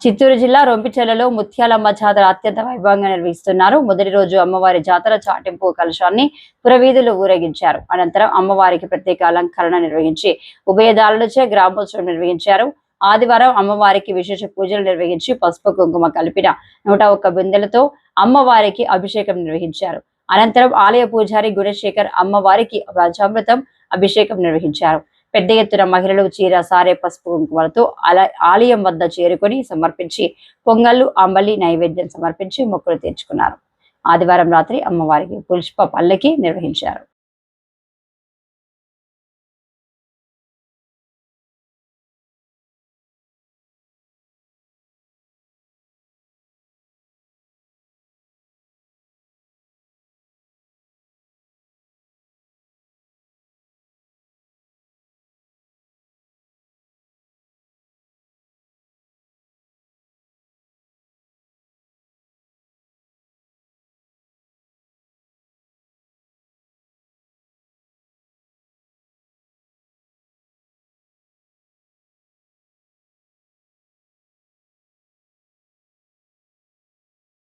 చిత్తూరు జిల్లా రొంపిచెర్లలో ముత్యాలమ్మ జాతర అత్యంత వైభవంగా నిర్వహిస్తున్నారు. మొదటి రోజు అమ్మవారి జాతర చాటింపు కలశాన్ని పురవీధులు ఊరేగించారు. అనంతరం అమ్మవారికి ప్రత్యేక అలంకరణ నిర్వహించి ఉభయదారులచే గ్రామోత్సవం నిర్వహించారు. ఆదివారం అమ్మవారికి విశేష పూజలు నిర్వహించి పసుపు కుంకుమ కలిపిన 101 బిందెలతో అమ్మవారికి అభిషేకం నిర్వహించారు. అనంతరం ఆలయ పూజారి గుణశేఖర్ అమ్మవారికి పంచామృతం అభిషేకం నిర్వహించారు. పెద్ద ఎత్తున మహిళలు చీర సారే పసుపు కుంకుమలతో ఆలయం వద్ద చేరుకొని సమర్పించి పొంగళ్ళు అంబలి నైవేద్యం సమర్పించి మొక్కులు తీర్చుకున్నారు. ఆదివారం రాత్రి అమ్మవారికి పుష్ప పల్లకి నిర్వహించారు.